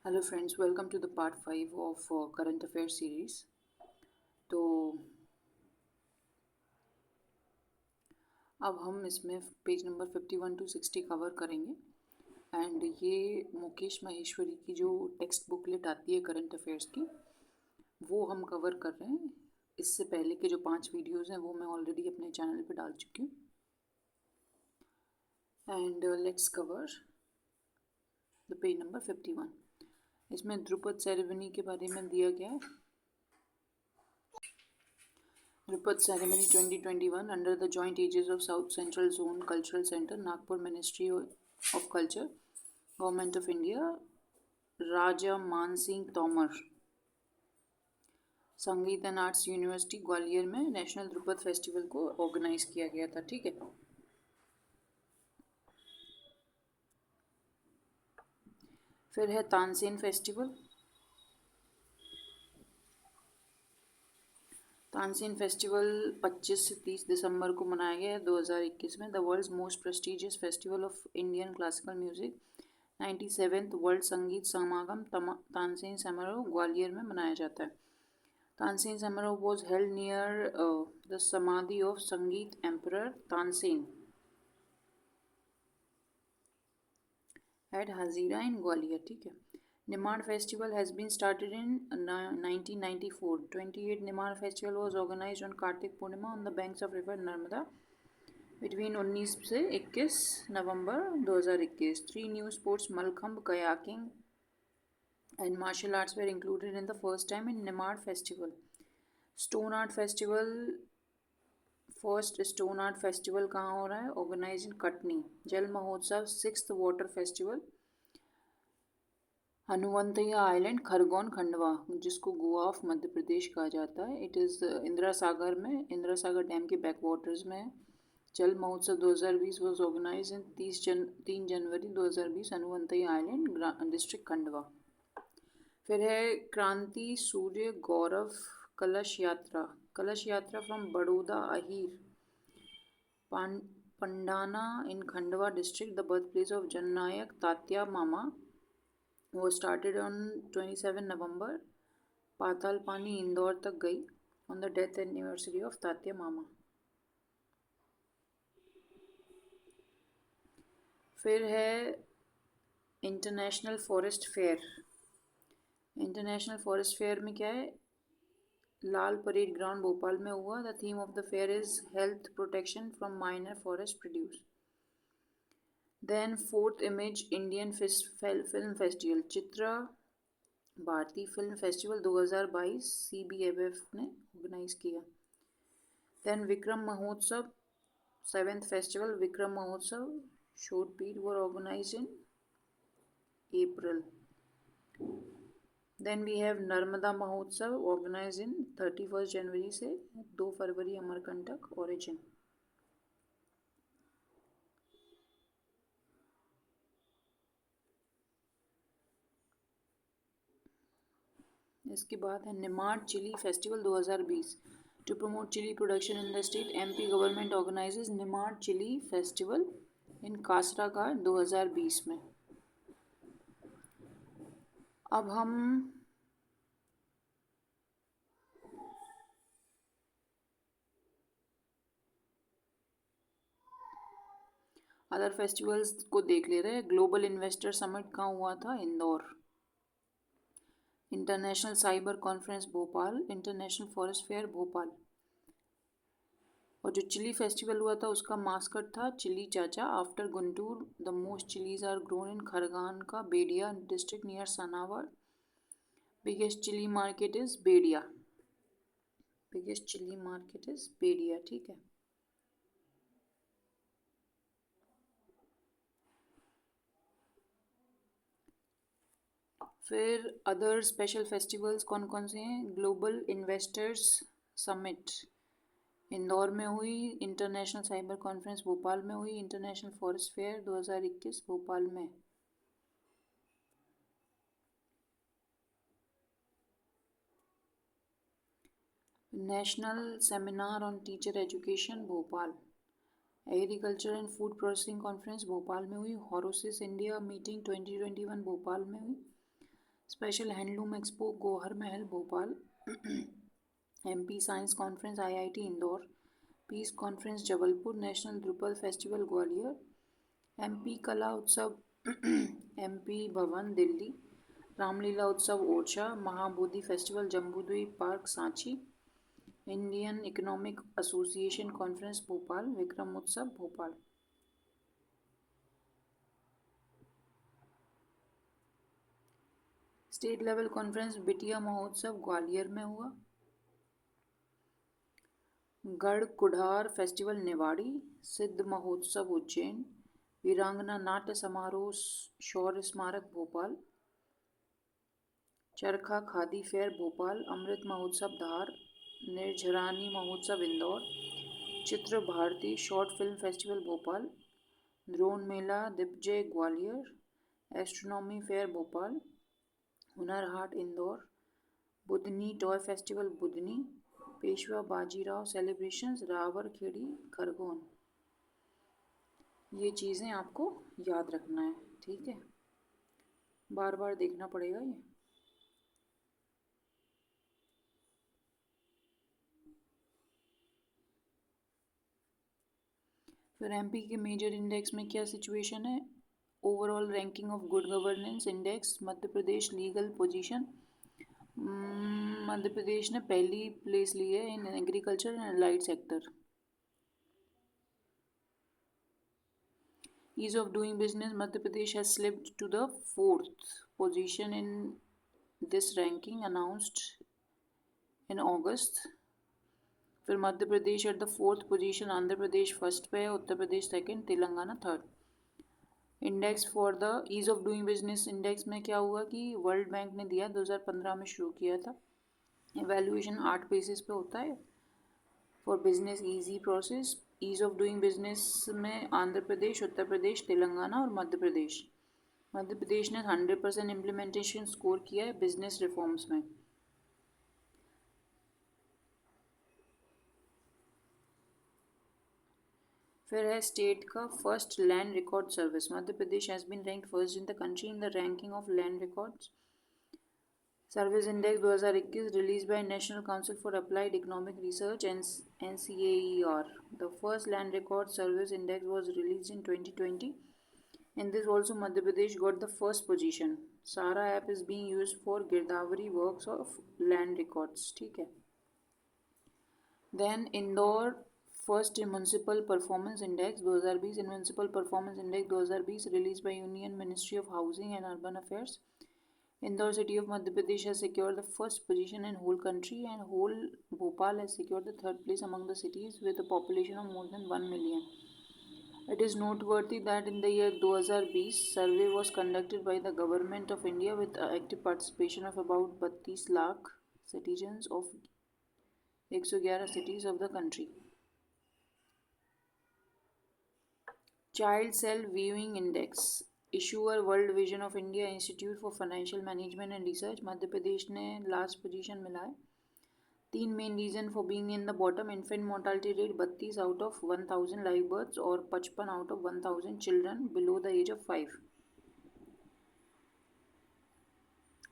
Hello friends, welcome to the part 5 of current affair series. तो अब हम इसमें पेज नंबर 51 टू 60 कवर करेंगे। एंड ये मुकेश माहेश्वरी की जो टेक्स्ट बुकलेट आती है करंट अफेयर्स की, वो हम कवर कर रहे हैं। इससे पहले के जो 5 वीडियोस हैं वो मैं ऑलरेडी अपने चैनल पे डाल चुकी हूँ। And let's cover the page number 51। इसमें ध्रुपद सेरेमनी के बारे में दिया गया है। Drupad Ceremony 2021 under the joint aegis of South Central Zone Cultural Center, Nagpur Ministry of Culture, Government of India, Raja मान सिंह तोमर, संगीत एंड आर्ट्स यूनिवर्सिटी ग्वालियर में नेशनल ध्रुपद फेस्टिवल को ऑर्गेनाइज किया गया था। ठीक है, फिर है तानसेन फेस्टिवल। तानसेन फेस्टिवल 25 से 30 दिसंबर को मनाया गया है 2021 में। The world's most prestigious festival of Indian classical music 97th world Sangeet Samagam Tansen समारोह ग्वालियर में मनाया जाता है। Tansen Samaroh was held near the samadhi of sangeet emperor Tansen at Hajira in Gwalior. ठीक है, Nimar festival has been started in 1994। 28 Nimar festival was organise on Kartik Purnima on the banks of river Narmada between 19 से 21 November 2021। 3 new sports Mallakhamb, kayaking and martial arts were included in the first time in Nimad festival. Stone Art Festival, first stone art festival कहाँ हो रहा है? Organise in Katni. Jal Mahotsav 6th water festival Hanuwantiya island, Khargone, Khandwa, जिसको Goa of Madhya प्रदेश कहा जाता है। It is Indira Sagar में, Indira Sagar dam के बैक वाटर्स में। Jal Mahotsav 2020 was organise in 3 January 2020 Hanuwantiya island, district Khandwa. फिर है Kranti Surya Gaurav Kalash Yatra. Kalash Yatra from Baroda Ahir Pandana in Khandwa district, the birth place of Jannayak Tatya Mama, वो स्टार्टेड ऑन 27 नवंबर। पाताल पानी इंदौर तक गई on the death anniversary of Tatya Mama. फिर है international forest fair. International forest fair में क्या है? लाल परेड ग्राउंड भोपाल में हुआ। The theme of the fair is health protection from minor forest produce. Then fourth image Indian film festival, Chitra Bharati film festival 2022 CBFF ने organise किया। Then Vikram Mahotsav 7th festival Vikram Mahotsav शोरपीट were organise in April. Then we have Narmada महोत्सव organise इन 31 जनवरी से 2 फरवरी Amarkantak origin. इसके बाद है Nimar chilli festival 2020। To promote chilli production in the state, MP government organises Nimar chilli festival in Kasraghat 2020 में। अब हम अदर फेस्टिवल्स को देख ले रहे हैं। ग्लोबल इन्वेस्टर समिट कहाँ हुआ था? Indore. International cyber conference Bhopal, international forest fair Bhopal. और जो चिली फेस्टिवल हुआ था उसका मास्कट था chilli Chacha after Guntur. The most chillies are grown in Khargone का Bedia district near Sanawad. Biggest chilli market is Bedia. Biggest chilli market is Bedia. ठीक है, फिर अदर स्पेशल फेस्टिवल्स कौन कौन से हैं? ग्लोबल इन्वेस्टर्स समिट इंदौर में हुई। इंटरनेशनल साइबर कॉन्फ्रेंस भोपाल में हुई। इंटरनेशनल फॉरेस्ट फेयर 2021 भोपाल में। National seminar on teacher education Bhopal. Agriculture and food processing conference Bhopal में हुई। हॉरोसिस इंडिया मीटिंग 2021 भोपाल में हुई। Special handloom expo Gauhar Mahal Bhopal, MP science conference IIT Indore, peace conference Jabalpur, national Dhrupad festival Gwalior, MP Kala Utsav MP Bhavan Delhi, Ramlila Utsav Orchha, Mahabodhi festival Jambudweep park Sanchi, Indian economic association conference Bhopal, Vikram Utsav Bhopal. State level conference बिटिया महोत्सव ग्वालियर में हुआ। गढ़ कुढ़ार festival Niwari, सिद्ध महोत्सव उज्जैन, वीरांगना नाट्य समारोह शौर्य स्मारक भोपाल, चरखा खादी फेयर भोपाल, अमृत महोत्सव धार, निर्झरानी Mahotsav Indore, Chitra Bharati short film festival Bhopal, drone mela Digvijay Gwalior, astronomy fair Bhopal, Hunar Haat Indore, Budhni toy festival Budhni, Peshwa Bajirao celebrations Raverkhedi Khargone. ये चीज़ें आपको याद रखना है, ठीक है, बार बार देखना पड़ेगा ये। फिर MP के मेजर इंडेक्स में क्या सिचुएशन है? Overall ranking of good governance index, Madhya Pradesh legal position, Madhya Pradesh ने पहली प्लेस ली है in agriculture and allied sector. Ease of doing business, Madhya Pradesh has slipped to the 4th position in this ranking announced in August. फिर Madhya Pradesh at the 4th position, Andhra Pradesh first पे है, Uttar Pradesh second, Telangana third. Index for the ease of doing business index में क्या हुआ कि world bank ने दिया, 2015 में शुरू किया था। एवेल्यूएशन 8 बेसिस पे होता है for business easy process. Ease of doing business में आंध्र प्रदेश, उत्तर प्रदेश, तेलंगाना और मध्य प्रदेश। मध्य प्रदेश ने 100% इम्प्लीमेंटेशन स्कोर किया है बिजनेस रिफॉर्म्स में। फिर है स्टेट का first land record service. Madhya Pradesh has been ranked first in the country in the ranking of land records service index 2021 release by national council for applied economic research NCAER. The first land record service index was released in 2020. In this also Madhya Pradesh got the first position. Sara app is being used for गिरदावरी works of land records, ठीक है। Then Indore first municipal performance index 2020, municipal performance index 2020 release by union ministry of housing and urban affairs. Indore city of Madhya Pradesh has secured the first position in whole country, and whole Bhopal has secured the third place among the cities with a population of more than 1 million. It is noteworthy that in the year 2020, survey was conducted by the Government of India with active participation of about 32 lakh citizens of 111 cities of the country. Child Cell Viewing Index issuer World Vision of India Institute for Financial Management and Research, Madhya Pradesh ने last position मिला है। 3 main reason for being in the bottom, infant mortality rate 32 out of 1000 live births और 55 out of 1000 children below the age of 5।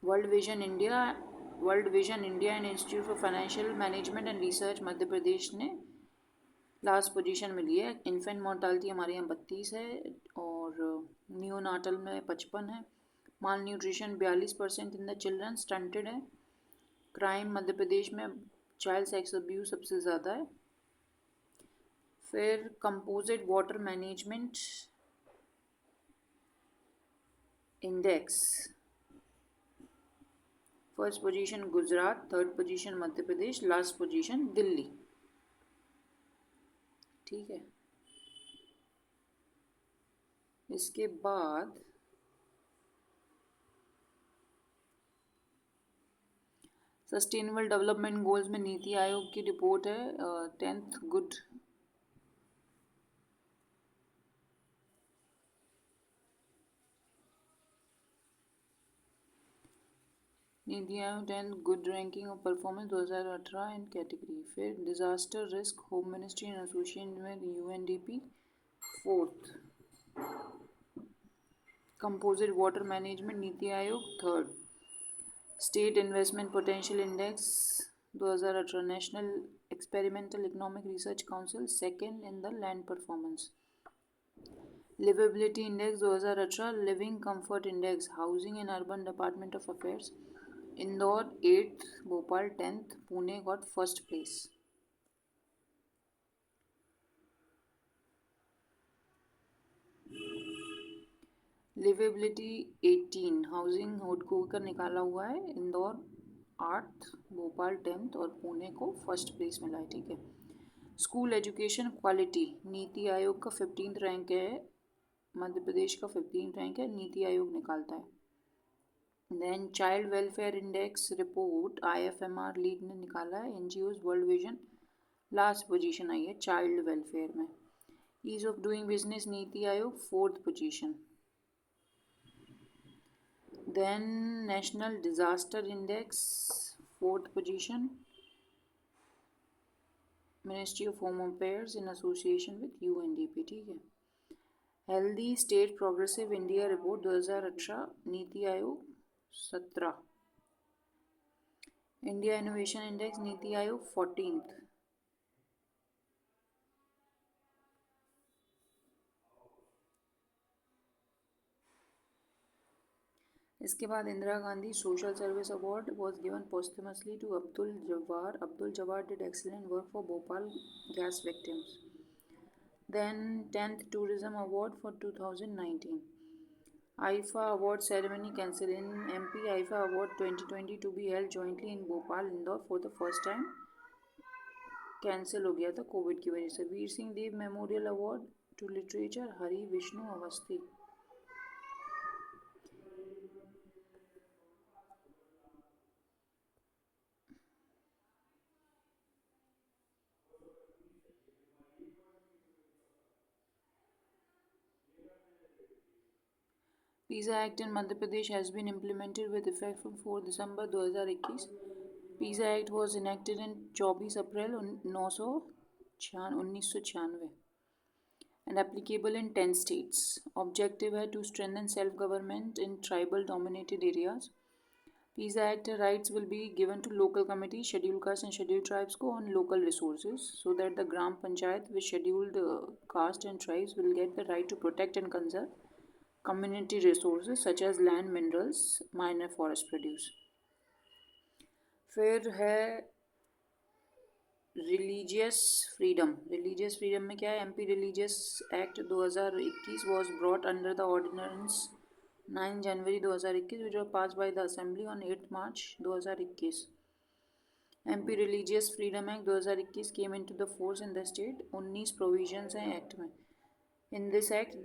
World Vision India and Institute for Financial Management and Research Madhya Pradesh ने last position मिली है। Infant mortality हमारे यहाँ 32 है और न्यूनाटल में 55 है। Malnutrition 42% in the children, stunted है। क्राइम मध्य प्रदेश में चाइल्ड सेक्स अब्यूज सबसे ज़्यादा है। फिर composite water management index, first position Gujarat, third position Madhya Pradesh, last position Delhi, ठीक है। इसके बाद सस्टेनेबल डेवलपमेंट गोल्स में नीति आयोग की रिपोर्ट है 10th good Niti Aayog 10th good ranking of performance 2018 in category. फिर disaster risk home ministry in association with UNDP 4th। Composite water management Niti Aayog 3rd। State investment potential index 2018 national experimental economic research council second in the land performance. Liveability index 2018 living comfort index housing and urban department of affairs Indore 8th, Bhopal 10th, Pune got first place. Liveability 18 housing हुडको का निकाला हुआ है. Indore 8th, Bhopal 10th और पुणे को first place मिला है. ठीक है. School education quality NITI Aayog का 15th रैंक है. मध्य प्रदेश का 15th रैंक है. नीति आयोग निकालता है. Then child welfare index report IFMR lead ने निकाला है. NGOs world vision last position आई है चाइल्ड वेलफेयर में. Ease of doing business Niti Aayog 4th position. Then National Disaster Index 4th position. Ministry of Home Affairs in association with UNDP. ठीक है. Healthy State Progressive India Report 2018 NITI Aayog 17. India Innovation Index NITI Aayog 14th. इसके बाद Indira Gandhi social service award was given posthumously to Abdul Jabbar. Abdul Jabbar did excellent work for Bhopal gas victims. Then 10th tourism award for 2019. IIFA award ceremony cancel in MP. IIFA award 2020 to be held jointly in Bhopal Indore for the first time cancel हो गया था COVID की वजह से. Veer Singh Dev memorial award to literature Hari Vishnu Awasthi. PISA Act in Madhya Pradesh has been implemented with effect from 4 December 2021. PISA Act was enacted in 24 April 1996 and applicable in 10 states. Objective है to strengthen self-government in tribal dominated areas. PISA Act rights will be given to local committees, scheduled castes and scheduled tribes को on local resources so that the Gram Panchayat with scheduled caste and tribes will get the right to protect and conserve community resources such as land, minerals, minor forest produce. फिर है religious freedom. Religious freedom में क्या है? MP religious act 2021 was brought under the ordinance 9 January 2021 which was passed by the assembly on 8 March 2021. MP religious freedom act 2021 came into the force in the state. 19 provisions हैं act में. In this act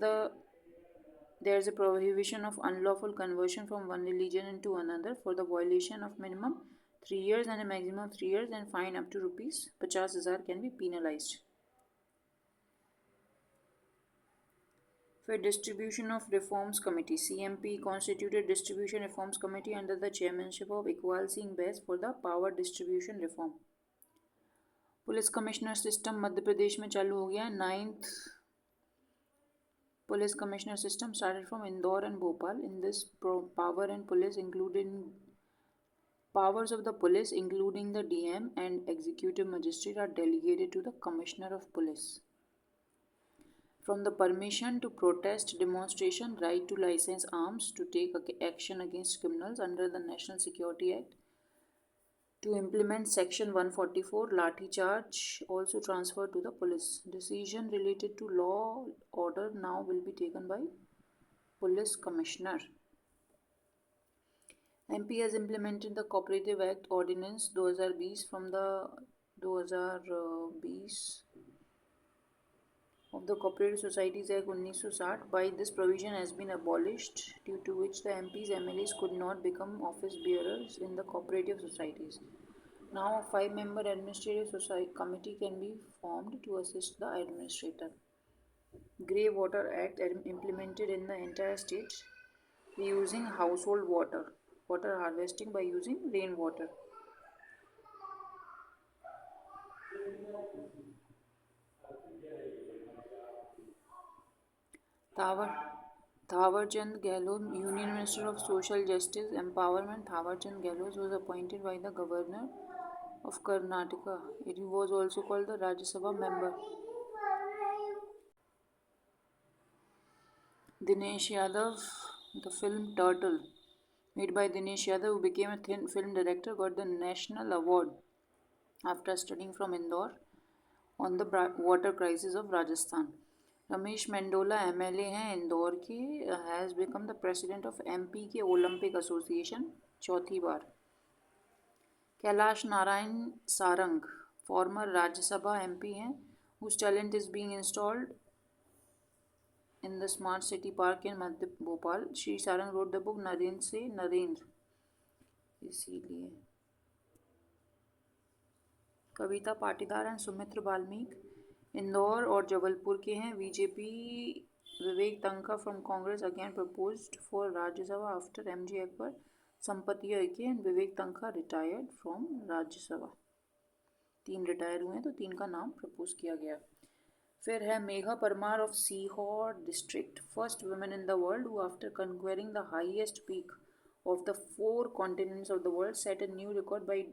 there is a prohibition of unlawful conversion from one religion into another for the violation of minimum 3 years and a maximum of 3 years and fine up to rupees 50,000 can be penalized. For distribution of reforms committee, CMP constituted distribution reforms committee under the chairmanship of Iqbal Singh Bais for the power distribution reform. Police commissioner system Madhya Pradesh में चालू हो गया. 9th Police Commissioner system started from Indore and Bhopal. In this, powers of the police, including the DM and executive magistrate, are delegated to the Commissioner of Police. From the permission to protest, demonstration, right to license arms, to take action against criminals under the National Security Act, to implement Section 144, Lathi Charge, also transferred to the police. Decision related to law order now will be taken by Police Commissioner. MP has implemented the Cooperative Act Ordinance 2020 from the 2020 of the Cooperative Societies Act 1960. By this provision has been abolished, due to which the MPs MLAs could not become office bearers in the cooperative societies. Now a 5-member administrative committee can be formed to assist the administrator. Grey Water Act implemented in the entire state, reusing household water harvesting by using rainwater. Thawarchand Gehlot, Union Minister of Social Justice Empowerment. Thawarchand Gehlot was appointed by the Governor of Karnataka. It was also called the Rajya Sabha member. Dinesh Yadav, the film Turtle, made by Dinesh Yadav, who became a thin film director, got the National Award after studying from Indore on the water crisis of Rajasthan. Ramesh Mendola MLA हैं इंदौर के, has become the president of MP के olympic association चौथी बार. Kailash Narayan Sarang, former Rajya Sabha MP हैं, whose talent is being installed in the smart city park in Madhya Bhopal. Shri Sarang wrote the book Narendra से नरेंद्र, इसीलिए. कविता Patidar and Sumitra Valmiki Indore और जबलपुर के हैं. BJP Vivek Tankha from Congress again proposed for Rajya Sabha after MJ Akbar, संपत्ति अके and Vivek Tankha retired from Rajya Sabha. 3 retire हुए हैं तो 3 का नाम प्रपोज किया गया. फिर है Megha Parmar of Sehore district, first women in the world who after conquering the highest peak of the 4 continents of the world set a new record by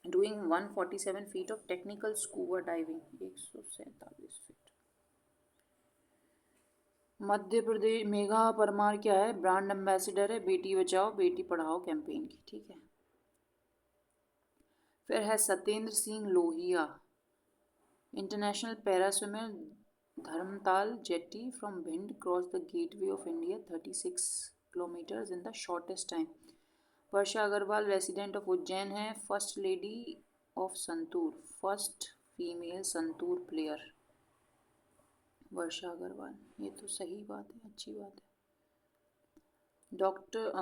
doing 147 feet of technical scuba diving. 147 feet. Madhya Pradesh. Megha Parmar क्या है? Brand ambassador है Beti Bachao Beti Padhao campaign की. ठीक है. फिर है Satyendra Singh Lohia, international para swimmer, Dharamtar jetty from Bhind cross the gateway of India 36 kilometers in the shortest time. Varsha Agrawal resident of Ujjain है, first lady of santoor, first female santoor player Varsha Agrawal. ये तो सही बात है, अच्छी बात है. Doctor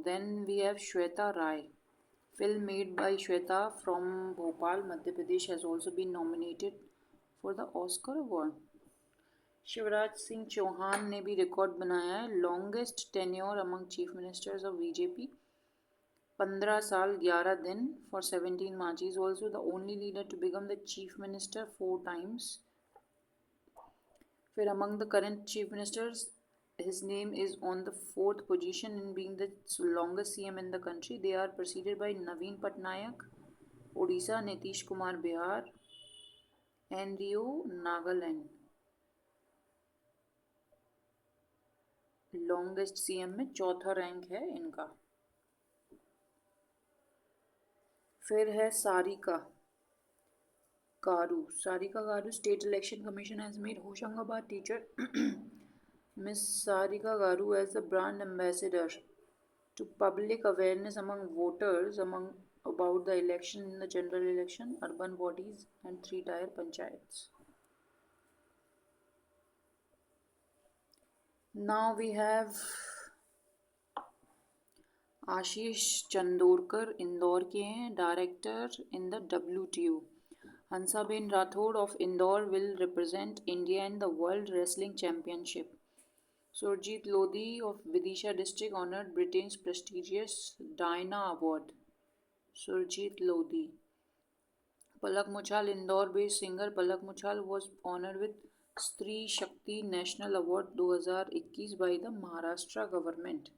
then we have Shweta Rai, film made by Shweta from Bhopal Madhya Pradesh, has also been nominated for the Oscar award. Shivraj Singh Chauhan ने भी रिकॉर्ड बनाया है, longest tenure among chief ministers of BJP, 15 साल 11 दिन for 17 March. He is also the only leader to become the chief minister 4 times. फिर among the current chief ministers, his name is on the 4th position in being the longest CM in the country. They are preceded by Naveen Patnaik, Odisha, Nitish Kumar, Bihar, and Rio, Nagaland. Longest CM में चौथा rank है इनका. फिर है Sarika Garu. Sarika Garu, state election commission has made Hoshangabad teacher miss Sarika Garu as the brand ambassador to public awareness among voters about the election in the general election, urban bodies and 3-tier panchayats. Now we have Ashish Chandorkar, Indore के हैं, director in the WTO. Hansaben Rathore of Indore will represent India in the world wrestling championship. Surjit Lodhi of Vidisha district honored Britain's prestigious Diana Award. Surjit Lodhi. Palak Muchal, Indore-based singer Palak Muchal was honored with Stree Shakti National Award 2021 by the Maharashtra government.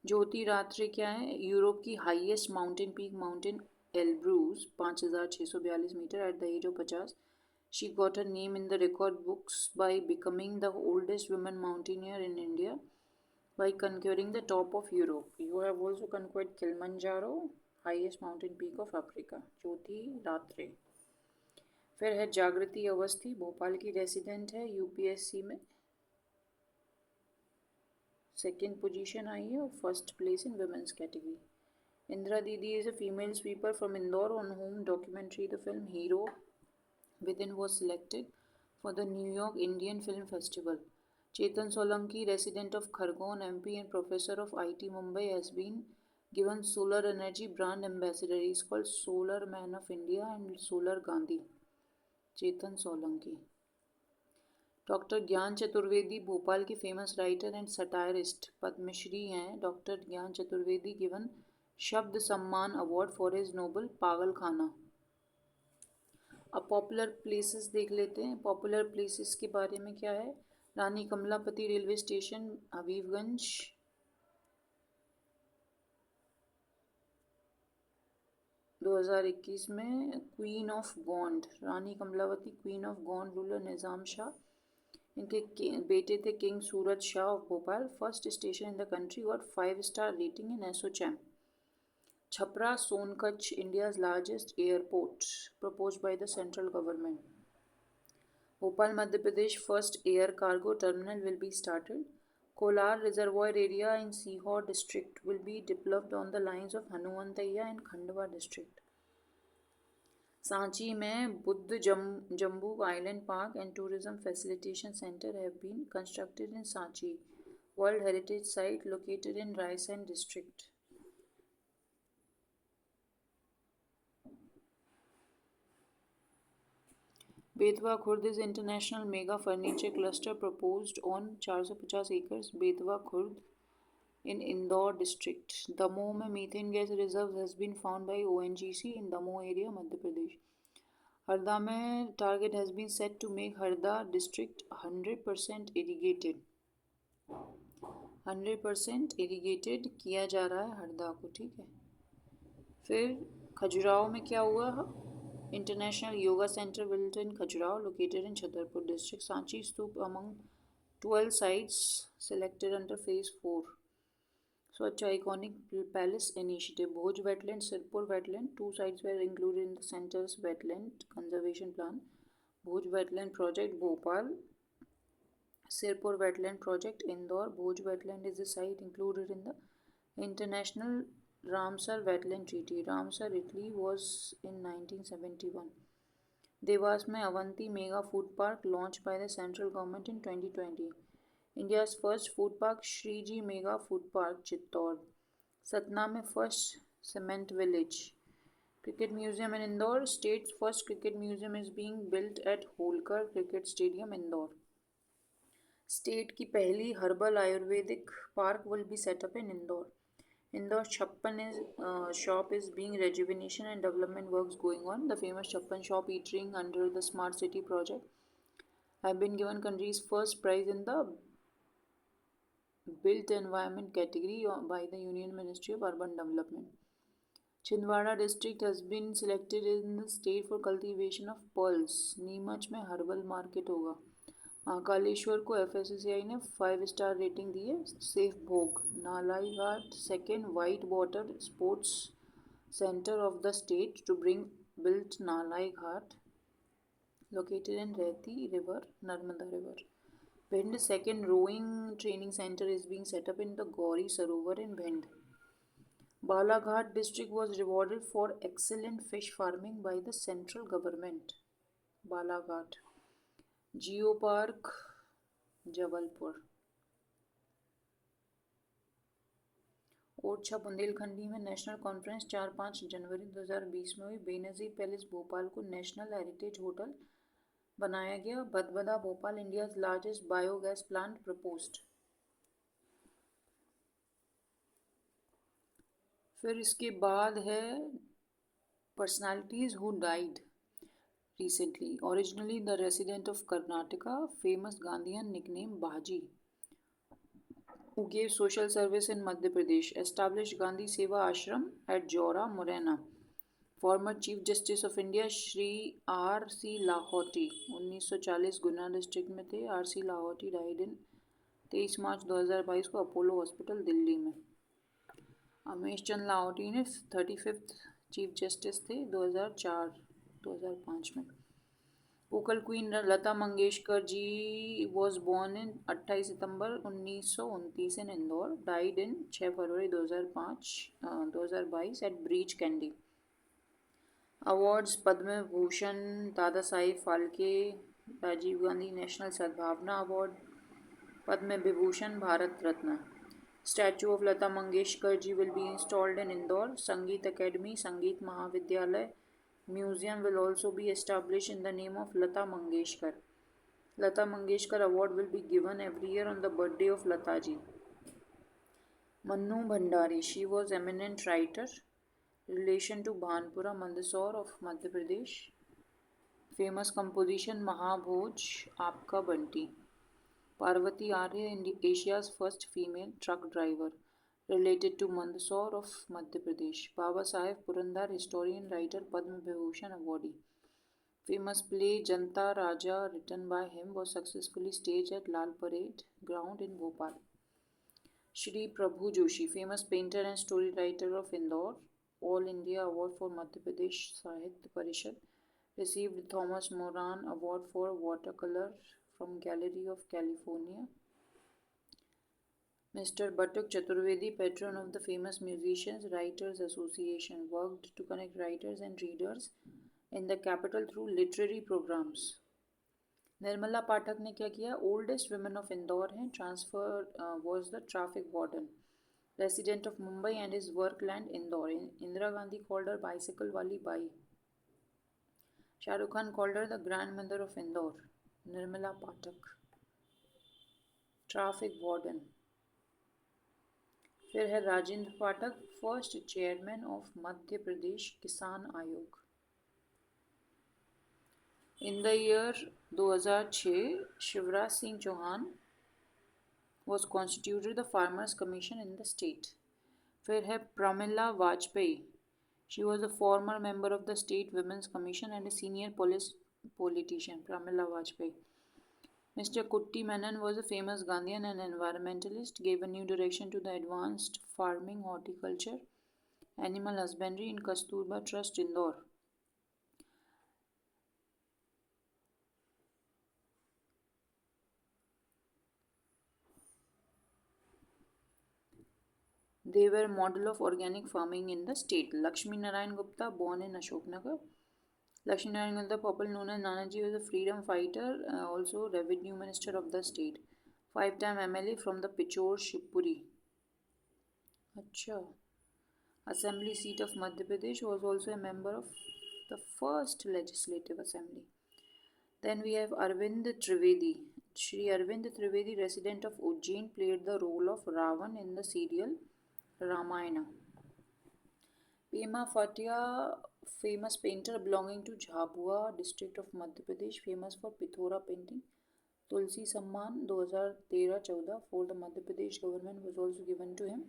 Jyoti Ratre क्या है? Europe की highest mountain peak mountain Elbrus 5642 metre at the age of 50. She got her name in the record books by becoming the oldest woman mountaineer in India by conquering the top of Europe. You have also conquered Kilimanjaro, highest mountain peak of Africa. ज्योति रात्रे. फिर है जागृति अवस्थी, भोपाल की resident है, UPSC में second position आई है और first place in women's category. Indira दीदी is a female sweeper from Indore on home documentary the film hero Within was selected for the New York Indian Film Festival. Chetan Solanki, resident of Khargone, MP and professor of IT Mumbai, has been given Solar Energy Brand Ambassador. He is called Solar Man of India and Solar Gandhi. Chetan Solanki. Doctor Gyan Chaturvedi, Bhopal के famous writer and satirist, Padmashri हैं doctor Gyan Chaturvedi, given शब्द सम्मान award for his Nobel पागल खाना. अब popular places देख लेते हैं। पॉपुलर प्लेसेस के बारे में क्या है? रानी कमलापति रेलवे स्टेशन हबीबगंज, 2021 में। Queen of Gond, Rani Kamlavati queen of Gond ruler Nizam Shah, इनके बेटे थे king Suraj Shah of Bhopal. First station in the country, got 5 star rating in ASSOCHAM. Chhapra Sonkatch, India's largest airport, proposed by the central government. Bhopal Madhya Pradesh, first air cargo terminal will be started. Kolar Reservoir area in Sihor district will be developed on the lines of Hanumantaiya and Khandwa district. Sanchi में Buddha Jambu island park and tourism facilitation center have been constructed in Sanchi, world heritage site located in Raisen district. Betwa Khurd is international mega furniture cluster proposed on 450 acres, Betwa Khurd in Indore district. Damoh में methane gas reserve has been found by ONGC in Damoh area, Madhya Pradesh. Harda में target has been set to make Harda district 100% irrigated. 100% irrigated किया जा रहा है हरदा को, ठीक है. फिर खजुराहो में क्या हुआ? International yoga centre built in Khajuraho located in Chhatarpur district. Sanchi stupa among 12 sites selected under phase 4. Swachh Iconic Palace Initiative. Bhoj Wetland, Sirpur Wetland, 2 sites were included in the center's wetland conservation plan. Bhoj Wetland Project, Bhopal. Sirpur Wetland Project, Indore. Bhoj Wetland is a site included in the International Ramsar Wetland Treaty. Ramsar, Italy was in 1971. Dewas में Avanti mega food park launched by the central government in 2020. India's first food park, Shriji Mega Food Park, Chittor. Satna में first cement village. Cricket Museum in Indore. State's first cricket museum is being built at Holkar Cricket Stadium, Indore. State की पहली herbal Ayurvedic park will be set up in Indore. Indore Chappan shop is being rejuvenation and development works going on. The famous Chappan shop eatery under the Smart City project have been given country's first prize in the built environment category by the Union Ministry of Urban Development. Chhindwara district has been selected in the state for cultivation of pearls. Neemuch में herbal market होगा. महाकालेश्वर को FSCI ने 5 star rating दी है. सेफ भोग. Nalai Ghat second white water sports center of the state to bring built Nalai Ghat located in Rehti river, Narmada river. Bhind, second rowing training center is being set up in the Gauri Sarovar in Bhind. Balaghat district was rewarded for excellent fish farming by the central government. Balaghat. Geo Park, Jabalpur. Orchha Bundelkhandi में national conference 4-5 जनवरी 2020 में हुई. Benazir palace Bhopal को national heritage hotel बनाया गया. बदबदा Bhopal, India's largest biogas plant proposed. फिर इसके बाद है personalities who died recently. Originally the resident of Karnataka, famous Gandhian nickname Baji, who gave social service in Madhya Pradesh, established Gandhi Seva Ashram at Jaora, Morena. Former Chief Justice of India Shri R.C. Lahoti 1940 Guna district में थे. R.C. Lahoti died in 23 मार्च 2022 को Apollo hospital Delhi में. अमेश चंद लाहौटी ने 35th chief justice थे 2004-2005 में. Vocal queen Lata Mangeshkar ji was born in 28 September 1929 in Indore, died in 6 February 2022 at Breach Candy. Awards Padma Bhushan, Dada Sahib Phalke, Rajiv Gandhi national Sadbhavana award, Padma Vibhushan, Bharat Ratna. Statue of Lata Mangeshkar ji will be installed in Indore. Sangeet academy, Sangeet Mahavidyalaya, museum will also be established in the name of Lata Mangeshkar. Lata Mangeshkar Award will be given every year on the birthday of Lata ji. Mannu Bhandari, she was eminent writer. Relation to Bhanpura, Mandsaur of Madhya Pradesh. Famous composition Mahabhoj, Aapka Banti. Parvati Arya, Asia's first female truck driver, related to Mandsaur of Madhya Pradesh. Baba Saheb Purandar, historian, writer, Padma Vibhushan awardee. Famous play Janta Raja, written by him, was successfully staged at Lal Parade ground in Bhopal. Shri Prabhu Joshi, famous painter and story writer of Indore, All India Award for Madhya Pradesh Sahitya Parishad, received Thomas Moran Award for Watercolor from Gallery of California. Mr. Batuk Chaturvedi, patron of the famous Musicians Writers Association, worked to connect writers and readers in the capital through literary programs. Nirmala Pathak ने क्या किया? Oldest women of Indore हैं. Transfer was the traffic warden, resident of Mumbai and is work land Indore. Indira Gandhi called her bicycle वाली बाई. Shahrukh Khan called her the grand mother of Indore. Nirmala Pathak, traffic warden. फिर है Rajendra Pathak, first chairman of Madhya Pradesh Kisan Aayog. In the year 2006, Shivraj Singh Chauhan was constituted the Farmers Commission in the state. फिर है Pramila Vajpayee. She was a former member of the State Women's Commission and a senior politician. Pramila Vajpayee. Mr. Kutti Menon was a famous Gandhian and environmentalist, gave a new direction to the advanced farming, horticulture, animal husbandry in Kasturba Trust, Indore. They were a model of organic farming in the state. Lakshmi Narayan Gupta, born in Ashoknagar. Lakshmi Narayan Gupta, popularly known as Nanaji, was a freedom fighter, also revenue minister of the state. 5-time MLA from the Pichor Shivpuri. Acha. Assembly seat of Madhya Pradesh, was also a member of the first legislative assembly. Then we have Arvind Trivedi. Shri Arvind Trivedi, resident of Ujjain, played the role of Ravan in the serial Ramayana. Pema Fatia, famous painter belonging to Jhabua district of Madhya Pradesh, famous for Pithora painting. Tulsi Samman 2013-14 for the Madhya Pradesh government was also given to him.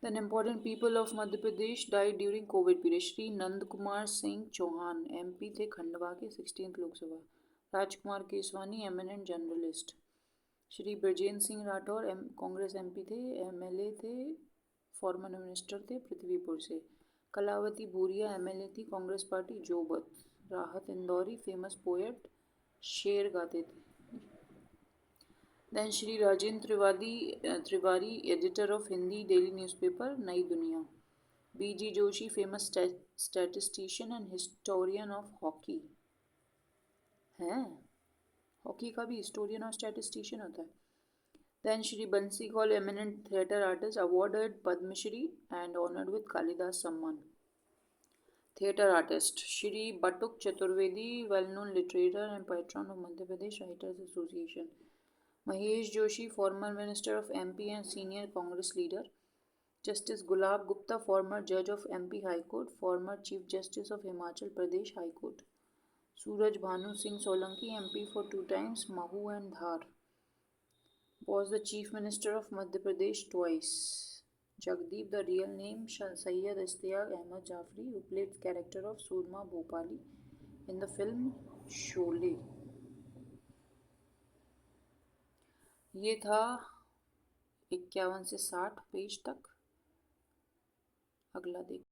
Then important people of Madhya Pradesh died during COVID period. Shri Nand Kumar Singh Chauhan, MP थे खंडवा के 16th Lok Sabha. Rajkumar Keswani, eminent journalist. Shri Brajendra Singh Rathore, Congress MP थे, MLA थे, former minister थे पृथ्वीपुर से. Kalavati Bhuria, MLA थी, Congress party, जोबत. राहत Indori, famous poet, शेर गाते थे. Then Shri Rajendra Trivari, editor of Hindi daily newspaper Nai Duniya. BG Joshi, famous statistician and historian of hockey. हैं, हॉकी का भी हिस्टोरियन और स्टैटिस्टिशियन होता है. Then Shri Bansi Kaul, eminent theatre artist, awarded Padma Shri and honoured with Kalidas Samman. Theatre artist. Shri Batuk Chaturvedi, well known litterateur and patron of Madhya Pradesh writers association. Mahesh Joshi, former minister of MP and senior Congress leader. Justice Gulab Gupta, former जज of MP high court, former chief justice of Himachal Pradesh high court. Suraj Bhanu Singh Solanki, MP for 2 times Mahu and Dhar, was the Chief Minister of Madhya Pradesh twice. Jagdeep, the real name Sayyid Ishtiaq Ahmed Jafri, who played the character of Surma Bhopali in the film Sholay. ये था 51 से 60 page तक. अगला देख.